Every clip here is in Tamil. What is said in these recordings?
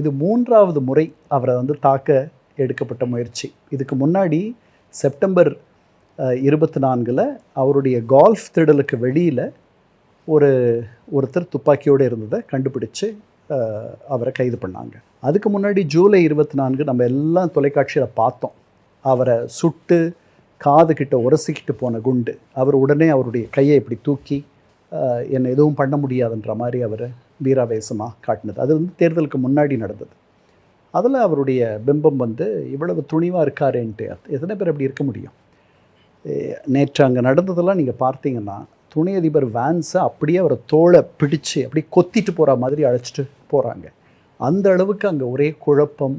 இது 3வது முறை அவரை தாக்க எடுக்கப்பட்ட முயற்சி. இதுக்கு முன்னாடி செப்டம்பர் 24 அவருடைய கால்ஃப் திடலுக்கு வெளியில் ஒருத்தர் துப்பாக்கியோடு இருந்ததை கண்டுபிடிச்சு அவரை கைது பண்ணாங்க. அதுக்கு முன்னாடி ஜூலை 24 நம்ம எல்லாம் தொலைக்காட்சியில் பார்த்தோம். அவரை சுட்டு காது கிட்ட உரசிக்கிட்டு போன குண்டு. அவர் உடனே அவருடைய கையை இப்படி தூக்கி என்னை எதுவும் பண்ண முடியாதுன்ற மாதிரி அவர் வீராவேசமாக காட்டினது. அது தேர்தலுக்கு முன்னாடி நடந்தது. அதில் அவருடைய பிம்பம் இவ்வளவு துணிவாக இருக்காருன்ட்டு எத்தனை பேர் அப்படி இருக்க முடியும்? நேற்று அங்கே நடந்ததெல்லாம் நீங்கள் பார்த்தீங்கன்னா துணை அதிபர் வான்ஸை அப்படியே அவரை தோளை பிடிச்சு அப்படி கொத்திட்டு போகிற மாதிரி அழைச்சிட்டு போகிறாங்க. அந்த அளவுக்கு அங்கே ஒரே குழப்பம்,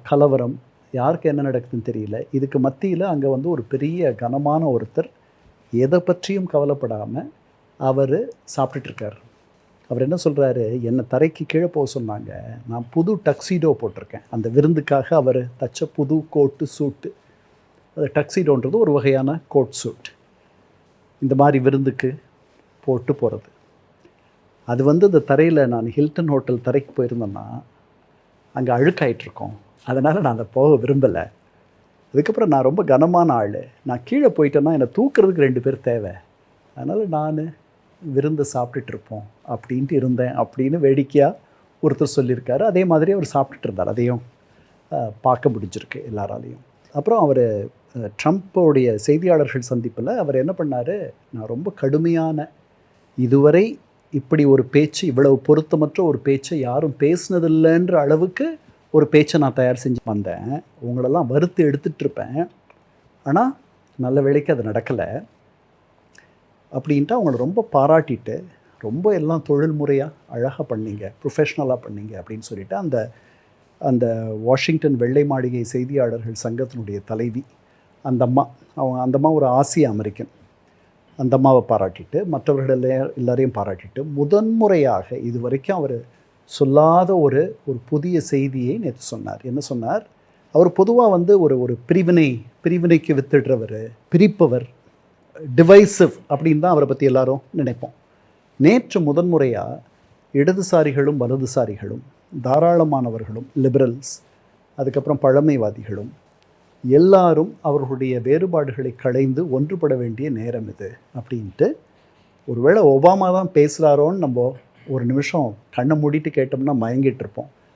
கலவரம், யாருக்கு என்ன நடக்குதுன்னு தெரியல. இதுக்கு மத்தியில் அங்கே ஒரு பெரிய கனமான ஒருத்தர் எதை பற்றியும் கவலைப்படாமல் அவர் சாப்பிட்டுட்ருக்கார். அவர் என்ன சொல்கிறாரு, என்னை தரைக்கு கீழே போக சொன்னாங்க, நான் புது டக்ஸீடோ போட்டிருக்கேன். அந்த விருந்துக்காக அவர் தச்ச புது கோட்டு சூட்டு. அது டக்ஸீடோன்றது ஒரு வகையான கோட் சூட். இந்த மாதிரி விருந்துக்கு போட்டு போகிறது. அது இந்த தரையில் நான் ஹில்டன் ஹோட்டல் தரைக்கு போயிருந்தேன்னா அங்கே அழுக்காயிட்ருக்கோம். அதனால் நான் அதை போக விரும்பலை. அதுக்கப்புறம் நான் ரொம்ப கனமான ஆள், நான் கீழே போயிட்டேன்னா என்னை தூக்கிறதுக்கு 2 பேர் தேவை. அதனால் நான் விருந்து சாப்பிட்டுட்ருப்போம் அப்படின்ட்டு இருந்தேன் அப்படின்னு வேடிக்கையாக ஒருத்தர் சொல்லியிருக்காரு. அதே மாதிரி அவர் சாப்பிட்டுட்டு இருந்தார். அதையும் பார்க்க முடிஞ்சிருக்கு எல்லாராலையும். அப்புறம் அவர் ட்ரம்ப்போடைய செய்தியாளர்கள் சந்திப்பில் அவர் என்ன பண்ணார், நான் ரொம்ப கடுமையான, இதுவரை இப்படி ஒரு பேச்சு, இவ்வளவு பொருத்தமற்ற ஒரு பேச்சை யாரும் பேசினதில்லைன்ற அளவுக்கு ஒரு பேச்சை நான் தயார் செஞ்சு வந்தேன். உங்களெல்லாம் வறுத்து எடுத்துகிட்ருப்பேன், ஆனால் நல்ல வேளைக்கு அது நடக்கலை அப்படின்ட்டு அவங்கள ரொம்ப பாராட்டிட்டு, ரொம்ப எல்லாம் தொழில்முறையாக அழகாக பண்ணீங்க, ப்ரொஃபஷ்னலாக பண்ணீங்க அப்படின்னு சொல்லிவிட்டு அந்த வாஷிங்டன் வெள்ளை மாளிகை செய்தியாளர்கள் சங்கத்தினுடைய தலைவி அந்த அம்மா ஒரு ஆசிய அமெரிக்கன். அந்த அம்மாவை பாராட்டிட்டு, மற்றவர்கள் எல்லாரையும் பாராட்டிட்டு, முதன்முறையாக இது வரைக்கும் அவர் சொல்லாத ஒரு புதிய செய்தியை நேற்று சொன்னார். என்ன சொன்னார், அவர் பொதுவாக ஒரு பிரிவினைக்கு வித்துடுறவர், பிரிப்பவர், டிவைசிவ் அப்படின்னு தான் அவரை பற்றி எல்லாரும் நினைப்போம். நேற்று முதன்முறையாக இடதுசாரிகளும் வலதுசாரிகளும், தாராளமானவர்களும், லிபரல்ஸ், அதுக்கப்புறம் பழமைவாதிகளும் எல்லாரும் அவர்களுடைய வேறுபாடுகளை களைந்து ஒன்றுபட வேண்டிய நேரம் இது அப்படின்ட்டு, ஒருவேளை ஒபாமா தான் பேசுகிறாரோன்னு நம்ம ஒரு நிமிஷம் கண்ணை மூடிட்டு கேட்டோம்னா மயங்கிட்டு இருப்போம்.